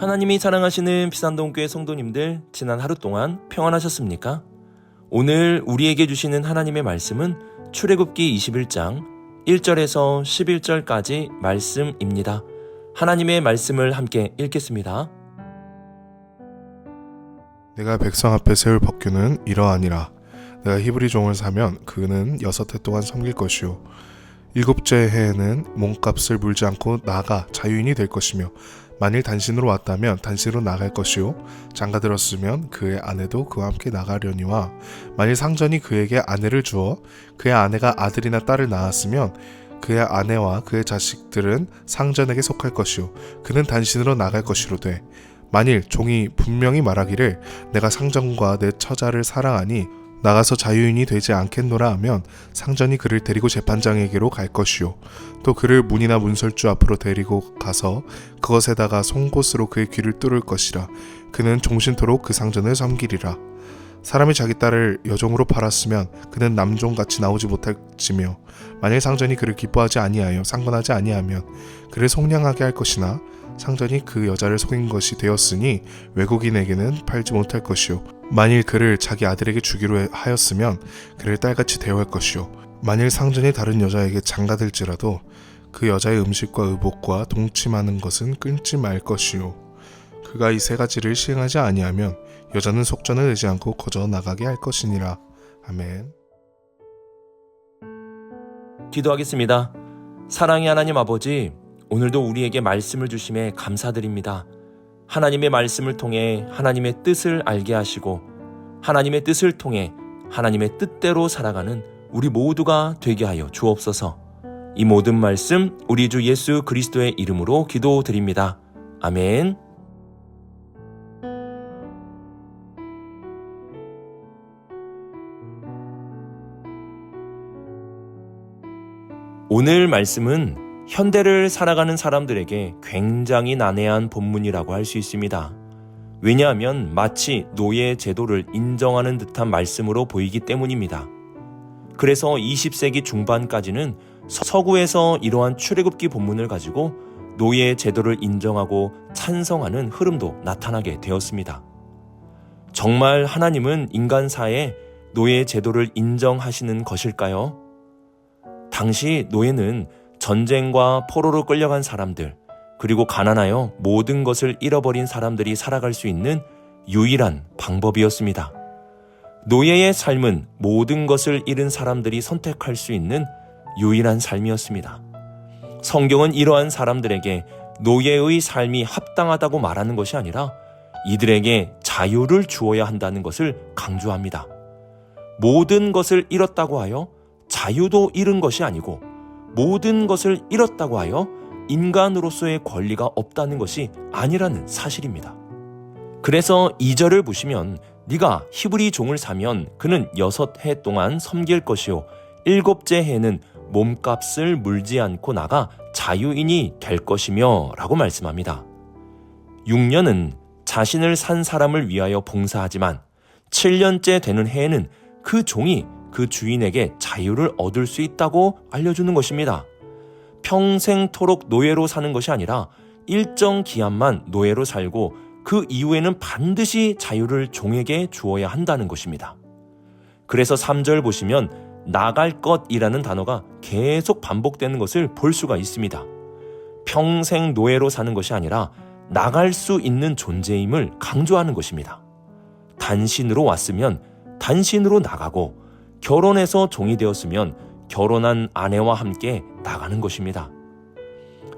하나님이 사랑하시는 비산동교회 성도님들, 지난 하루 동안 평안하셨습니까? 오늘 우리에게 주시는 하나님의 말씀은 출애굽기 21장 1절에서 11절까지 말씀입니다. 하나님의 말씀을 함께 읽겠습니다. 내가 백성 앞에 세울 법규는 이러하니라. 내가 히브리 종을 사면 그는 6해 동안 섬길 것이요 7째 해에는 몸값을 물지 않고 나가 자유인이 될 것이며, 만일 단신으로 왔다면 단신으로 나갈 것이요 장가 들었으면 그의 아내도 그와 함께 나가려니와, 만일 상전이 그에게 아내를 주어 그의 아내가 아들이나 딸을 낳았으면 그의 아내와 그의 자식들은 상전에게 속할 것이요 그는 단신으로 나갈 것이로되, 만일 종이 분명히 말하기를 내가 상전과 내 처자를 사랑하니 나가서 자유인이 되지 않겠노라 하면 상전이 그를 데리고 재판장에게로 갈 것이요 또 그를 문이나 문설주 앞으로 데리고 가서 그것에다가 송곳으로 그의 귀를 뚫을 것이라. 그는 종신토록 그 상전을 섬기리라. 사람이 자기 딸을 여종으로 팔았으면 그는 남종같이 나오지 못할지며, 만일 상전이 그를 기뻐하지 아니하여 상관하지 아니하면 그를 속량하게 할 것이나, 상전이 그 여자를 속인 것이 되었으니 외국인에게는 팔지 못할 것이요 만일 그를 자기 아들에게 주기로 하였으면 그를 딸같이 대우할 것이요 만일 상전이 다른 여자에게 장가들지라도 그 여자의 음식과 의복과 동침하는 것은 끊지 말 것이요 그가 이 세 가지를 시행하지 아니하면 여자는 속전을 내지 않고 거저 나가게 할 것이니라. 아멘. 기도하겠습니다. 사랑의 하나님 아버지, 오늘도 우리에게 말씀을 주심에 감사드립니다. 하나님의 말씀을 통해 하나님의 뜻을 알게 하시고, 하나님의 뜻을 통해 하나님의 뜻대로 살아가는 우리 모두가 되게 하여 주옵소서. 이 모든 말씀 우리 주 예수 그리스도의 이름으로 기도드립니다. 아멘. 오늘 말씀은 현대를 살아가는 사람들에게 굉장히 난해한 본문이라고 할 수 있습니다. 왜냐하면 마치 노예 제도를 인정하는 듯한 말씀으로 보이기 때문입니다. 그래서 20세기 중반까지는 서구에서 이러한 출애굽기 본문을 가지고 노예 제도를 인정하고 찬성하는 흐름도 나타나게 되었습니다. 정말 하나님은 인간사에 노예 제도를 인정하시는 것일까요? 당시 노예는 전쟁과 포로로 끌려간 사람들, 그리고 가난하여 모든 것을 잃어버린 사람들이 살아갈 수 있는 유일한 방법이었습니다. 노예의 삶은 모든 것을 잃은 사람들이 선택할 수 있는 유일한 삶이었습니다. 성경은 이러한 사람들에게 노예의 삶이 합당하다고 말하는 것이 아니라 이들에게 자유를 주어야 한다는 것을 강조합니다. 모든 것을 잃었다고 하여 자유도 잃은 것이 아니고, 모든 것을 잃었다고 하여 인간으로서의 권리가 없다는 것이 아니라는 사실입니다. 그래서 2절을 보시면 네가 히브리 종을 사면 그는 6해 동안 섬길 것이요 7째 해는 몸값을 물지 않고 나가 자유인이 될 것이며 라고 말씀합니다. 6년은 자신을 산 사람을 위하여 봉사하지만 7년째 되는 해에는 그 종이 그 주인에게 자유를 얻을 수 있다고 알려주는 것입니다. 평생토록 노예로 사는 것이 아니라 일정 기한만 노예로 살고 그 이후에는 반드시 자유를 종에게 주어야 한다는 것입니다. 그래서 3절 보시면 나갈 것이라는 단어가 계속 반복되는 것을 볼 수가 있습니다. 평생 노예로 사는 것이 아니라 나갈 수 있는 존재임을 강조하는 것입니다. 단신으로 왔으면 단신으로 나가고, 결혼해서 종이 되었으면 결혼한 아내와 함께 나가는 것입니다.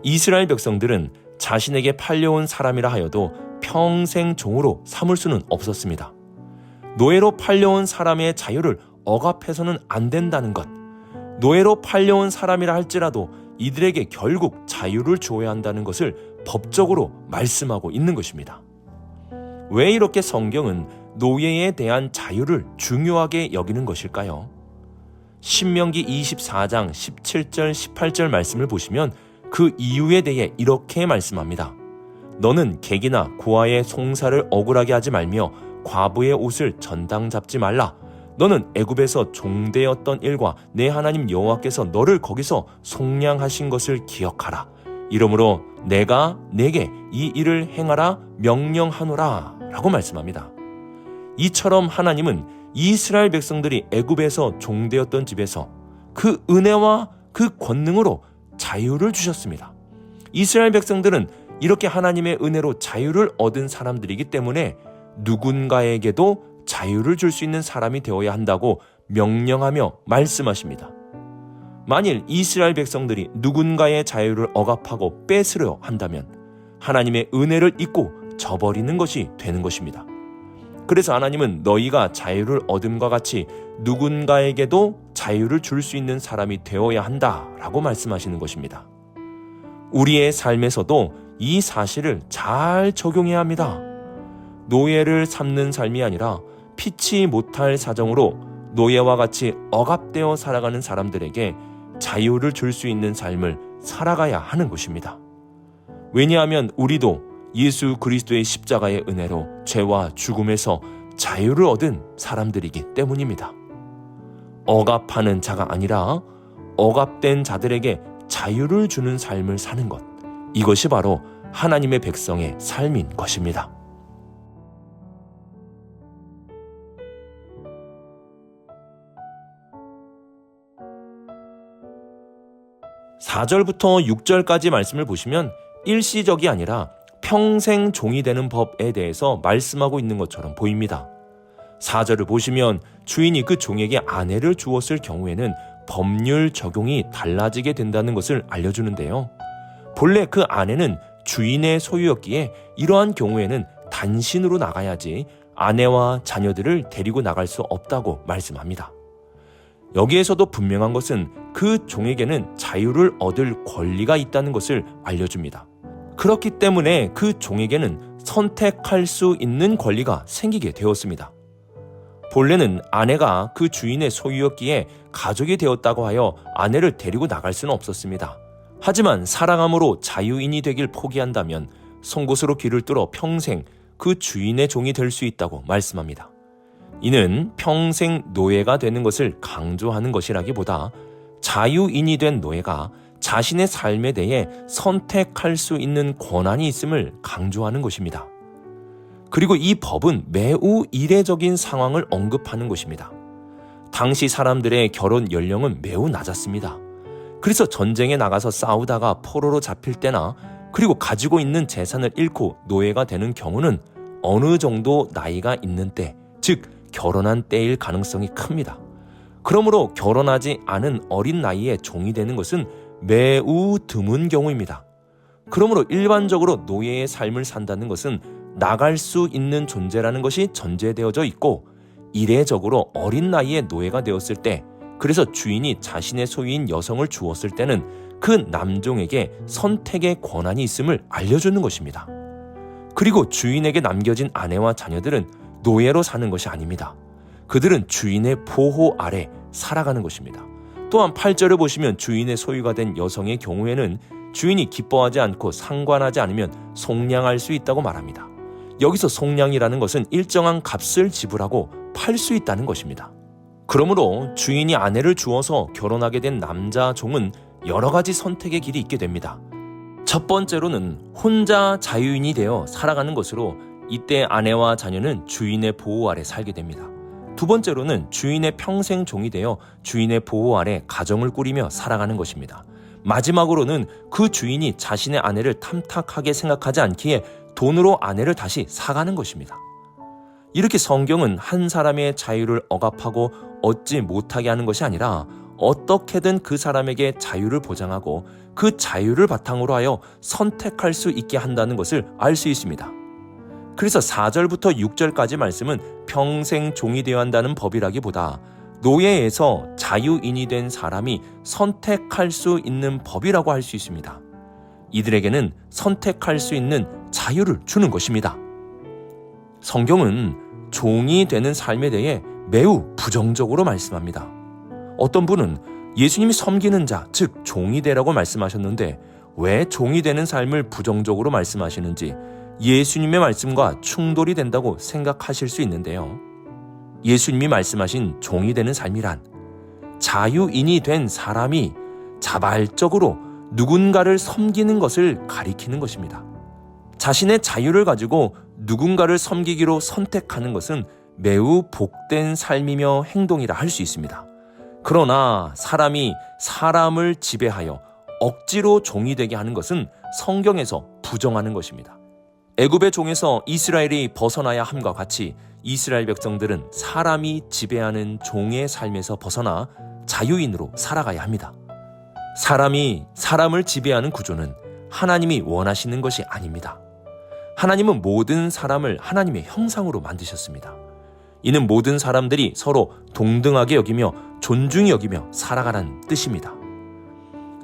이스라엘 백성들은 자신에게 팔려온 사람이라 하여도 평생 종으로 삼을 수는 없었습니다. 노예로 팔려온 사람의 자유를 억압해서는 안 된다는 것, 노예로 팔려온 사람이라 할지라도 이들에게 결국 자유를 주어야 한다는 것을 법적으로 말씀하고 있는 것입니다. 왜 이렇게 성경은 노예에 대한 자유를 중요하게 여기는 것일까요? 신명기 24장 17절 18절 말씀을 보시면 그 이유에 대해 이렇게 말씀합니다. 너는 객이나 고아의 송사를 억울하게 하지 말며 과부의 옷을 전당 잡지 말라. 너는 애굽에서 종되었던 일과 내 하나님 여호와께서 너를 거기서 속량하신 것을 기억하라. 이러므로 내가 내게 이 일을 행하라 명령하노라 라고 말씀합니다. 이처럼 하나님은 이스라엘 백성들이 애굽에서 종되었던 집에서 그 은혜와 그 권능으로 자유를 주셨습니다. 이스라엘 백성들은 이렇게 하나님의 은혜로 자유를 얻은 사람들이기 때문에 누군가에게도 자유를 줄 수 있는 사람이 되어야 한다고 명령하며 말씀하십니다. 만일 이스라엘 백성들이 누군가의 자유를 억압하고 뺏으려 한다면 하나님의 은혜를 잊고 저버리는 것이 되는 것입니다. 그래서 하나님은 너희가 자유를 얻음과 같이 누군가에게도 자유를 줄 수 있는 사람이 되어야 한다라고 말씀하시는 것입니다. 우리의 삶에서도 이 사실을 잘 적용해야 합니다. 노예를 삼는 삶이 아니라 피치 못할 사정으로 노예와 같이 억압되어 살아가는 사람들에게 자유를 줄 수 있는 삶을 살아가야 하는 것입니다. 왜냐하면 우리도 예수 그리스도의 십자가의 은혜로 죄와 죽음에서 자유를 얻은 사람들이기 때문입니다. 억압하는 자가 아니라 억압된 자들에게 자유를 주는 삶을 사는 것, 이것이 바로 하나님의 백성의 삶인 것입니다. (4절부터) (6절까지) 말씀을 보시면 일시적이 아니라 평생 종이 되는 법에 대해서 말씀하고 있는 것처럼 보입니다. 4절을 보시면 주인이 그 종에게 아내를 주었을 경우에는 법률 적용이 달라지게 된다는 것을 알려주는데요. 본래 그 아내는 주인의 소유였기에 이러한 경우에는 단신으로 나가야지 아내와 자녀들을 데리고 나갈 수 없다고 말씀합니다. 여기에서도 분명한 것은 그 종에게는 자유를 얻을 권리가 있다는 것을 알려줍니다. 그렇기 때문에 그 종에게는 선택할 수 있는 권리가 생기게 되었습니다. 본래는 아내가 그 주인의 소유였기에 가족이 되었다고 하여 아내를 데리고 나갈 수는 없었습니다. 하지만 사랑함으로 자유인이 되길 포기한다면 송곳으로 귀를 뚫어 평생 그 주인의 종이 될 수 있다고 말씀합니다. 이는 평생 노예가 되는 것을 강조하는 것이라기보다 자유인이 된 노예가 자신의 삶에 대해 선택할 수 있는 권한이 있음을 강조하는 것입니다. 그리고 이 법은 매우 이례적인 상황을 언급하는 것입니다. 당시 사람들의 결혼 연령은 매우 낮았습니다. 그래서 전쟁에 나가서 싸우다가 포로로 잡힐 때나 그리고 가지고 있는 재산을 잃고 노예가 되는 경우는 어느 정도 나이가 있는 때, 즉 결혼한 때일 가능성이 큽니다. 그러므로 결혼하지 않은 어린 나이에 종이 되는 것은 매우 드문 경우입니다. 그러므로 일반적으로 노예의 삶을 산다는 것은 나갈 수 있는 존재라는 것이 전제되어져 있고, 이례적으로 어린 나이에 노예가 되었을 때, 그래서 주인이 자신의 소유인 여성을 주었을 때는 그 남종에게 선택의 권한이 있음을 알려주는 것입니다. 그리고 주인에게 남겨진 아내와 자녀들은 노예로 사는 것이 아닙니다. 그들은 주인의 보호 아래 살아가는 것입니다. 또한 8절을 보시면 주인의 소유가 된 여성의 경우에는 주인이 기뻐하지 않고 상관하지 않으면 속량할 수 있다고 말합니다. 여기서 속량이라는 것은 일정한 값을 지불하고 팔 수 있다는 것입니다. 그러므로 주인이 아내를 주어서 결혼하게 된 남자 종은 여러 가지 선택의 길이 있게 됩니다. 첫 번째로는 혼자 자유인이 되어 살아가는 것으로 이때 아내와 자녀는 주인의 보호 아래 살게 됩니다. 두 번째로는 주인의 평생 종이 되어 주인의 보호 아래 가정을 꾸리며 살아가는 것입니다. 마지막으로는 그 주인이 자신의 아내를 탐탁하게 생각하지 않기에 돈으로 아내를 다시 사가는 것입니다. 이렇게 성경은 한 사람의 자유를 억압하고 얻지 못하게 하는 것이 아니라 어떻게든 그 사람에게 자유를 보장하고 그 자유를 바탕으로 하여 선택할 수 있게 한다는 것을 알 수 있습니다. 그래서 4절부터 6절까지 말씀은 평생 종이 되어야 한다는 법이라기보다 노예에서 자유인이 된 사람이 선택할 수 있는 법이라고 할 수 있습니다. 이들에게는 선택할 수 있는 자유를 주는 것입니다. 성경은 종이 되는 삶에 대해 매우 부정적으로 말씀합니다. 어떤 분은 예수님이 섬기는 자, 즉 종이 되라고 말씀하셨는데 왜 종이 되는 삶을 부정적으로 말씀하시는지 예수님의 말씀과 충돌이 된다고 생각하실 수 있는데요. 예수님이 말씀하신 종이 되는 삶이란 자유인이 된 사람이 자발적으로 누군가를 섬기는 것을 가리키는 것입니다. 자신의 자유를 가지고 누군가를 섬기기로 선택하는 것은 매우 복된 삶이며 행동이라 할 수 있습니다. 그러나 사람이 사람을 지배하여 억지로 종이 되게 하는 것은 성경에서 부정하는 것입니다. 애굽의 종에서 이스라엘이 벗어나야 함과 같이 이스라엘 백성들은 사람이 지배하는 종의 삶에서 벗어나 자유인으로 살아가야 합니다. 사람이 사람을 지배하는 구조는 하나님이 원하시는 것이 아닙니다. 하나님은 모든 사람을 하나님의 형상으로 만드셨습니다. 이는 모든 사람들이 서로 동등하게 여기며 존중히 여기며 살아가라는 뜻입니다.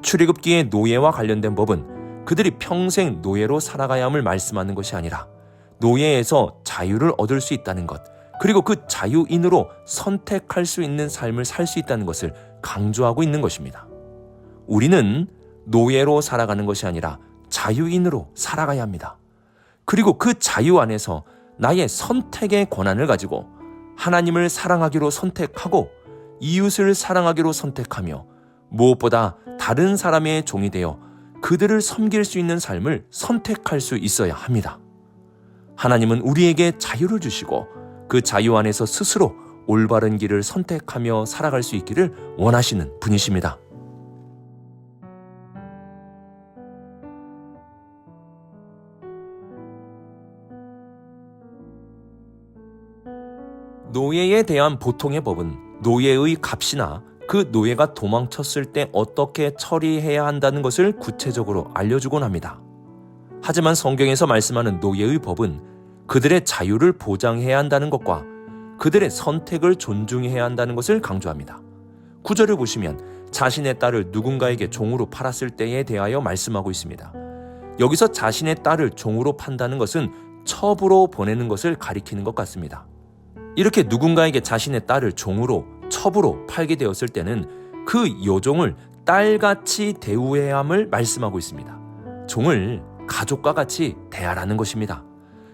출애굽기의 노예와 관련된 법은 그들이 평생 노예로 살아가야 함을 말씀하는 것이 아니라 노예에서 자유를 얻을 수 있다는 것, 그리고 그 자유인으로 선택할 수 있는 삶을 살 수 있다는 것을 강조하고 있는 것입니다. 우리는 노예로 살아가는 것이 아니라 자유인으로 살아가야 합니다. 그리고 그 자유 안에서 나의 선택의 권한을 가지고 하나님을 사랑하기로 선택하고 이웃을 사랑하기로 선택하며 무엇보다 다른 사람의 종이 되어 그들을 섬길 수 있는 삶을 선택할 수 있어야 합니다. 하나님은 우리에게 자유를 주시고 그 자유 안에서 스스로 올바른 길을 선택하며 살아갈 수 있기를 원하시는 분이십니다. 노예에 대한 보통의 법은 노예의 값이나 그 노예가 도망쳤을 때 어떻게 처리해야 한다는 것을 구체적으로 알려주곤 합니다. 하지만 성경에서 말씀하는 노예의 법은 그들의 자유를 보장해야 한다는 것과 그들의 선택을 존중해야 한다는 것을 강조합니다. 9절을 보시면 자신의 딸을 누군가에게 종으로 팔았을 때에 대하여 말씀하고 있습니다. 여기서 자신의 딸을 종으로 판다는 것은 첩으로 보내는 것을 가리키는 것 같습니다. 이렇게 누군가에게 자신의 딸을 종으로 첩으로 팔게 되었을 때는 그 여종을 딸같이 대우해야 함을 말씀하고 있습니다. 종을 가족과 같이 대하라는 것입니다.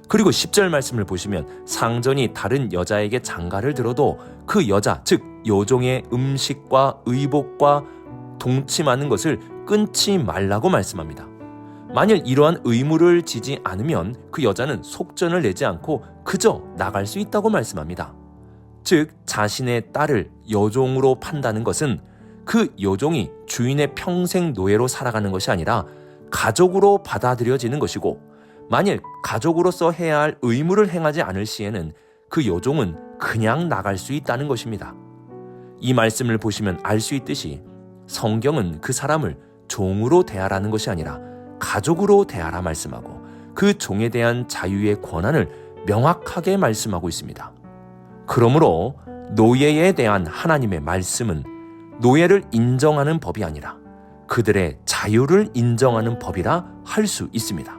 그리고 10절 말씀을 보시면 상전이 다른 여자에게 장가를 들어도 그 여자, 즉 여종의 음식과 의복과 동침하는 것을 끊지 말라고 말씀합니다. 만일 이러한 의무를 지지 않으면 그 여자는 속전을 내지 않고 그저 나갈 수 있다고 말씀합니다. 즉 자신의 딸을 여종으로 판다는 것은 그 여종이 주인의 평생 노예로 살아가는 것이 아니라 가족으로 받아들여지는 것이고, 만일 가족으로서 해야 할 의무를 행하지 않을 시에는 그 여종은 그냥 나갈 수 있다는 것입니다. 이 말씀을 보시면 알 수 있듯이 성경은 그 사람을 종으로 대하라는 것이 아니라 가족으로 대하라 말씀하고 그 종에 대한 자유의 권한을 명확하게 말씀하고 있습니다. 그러므로 노예에 대한 하나님의 말씀은 노예를 인정하는 법이 아니라 그들의 자유를 인정하는 법이라 할 수 있습니다.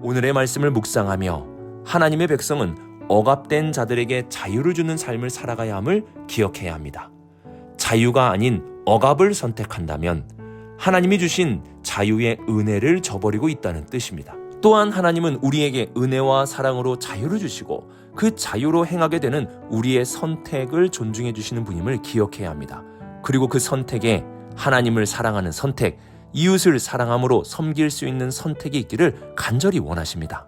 오늘의 말씀을 묵상하며 하나님의 백성은 억압된 자들에게 자유를 주는 삶을 살아가야 함을 기억해야 합니다. 자유가 아닌 억압을 선택한다면 하나님이 주신 자유의 은혜를 저버리고 있다는 뜻입니다. 또한 하나님은 우리에게 은혜와 사랑으로 자유를 주시고 그 자유로 행하게 되는 우리의 선택을 존중해 주시는 분임을 기억해야 합니다. 그리고 그 선택에 하나님을 사랑하는 선택, 이웃을 사랑함으로 섬길 수 있는 선택이 있기를 간절히 원하십니다.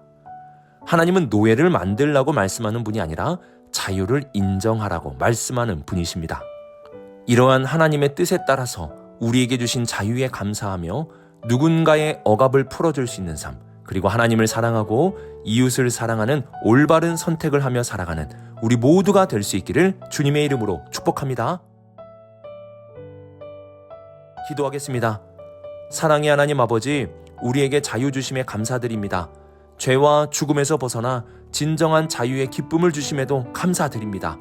하나님은 노예를 만들라고 말씀하는 분이 아니라 자유를 인정하라고 말씀하는 분이십니다. 이러한 하나님의 뜻에 따라서 우리에게 주신 자유에 감사하며 누군가의 억압을 풀어줄 수 있는 삶, 그리고 하나님을 사랑하고 이웃을 사랑하는 올바른 선택을 하며 살아가는 우리 모두가 될 수 있기를 주님의 이름으로 축복합니다. 기도하겠습니다. 사랑의 하나님 아버지, 우리에게 자유 주심에 감사드립니다. 죄와 죽음에서 벗어나 진정한 자유의 기쁨을 주심에도 감사드립니다.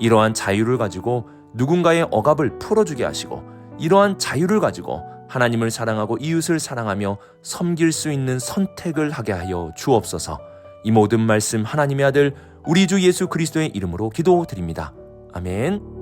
이러한 자유를 가지고 누군가의 억압을 풀어주게 하시고 이러한 자유를 가지고 하나님을 사랑하고 이웃을 사랑하며 섬길 수 있는 선택을 하게 하여 주옵소서. 이 모든 말씀 하나님의 아들 우리 주 예수 그리스도의 이름으로 기도드립니다. 아멘.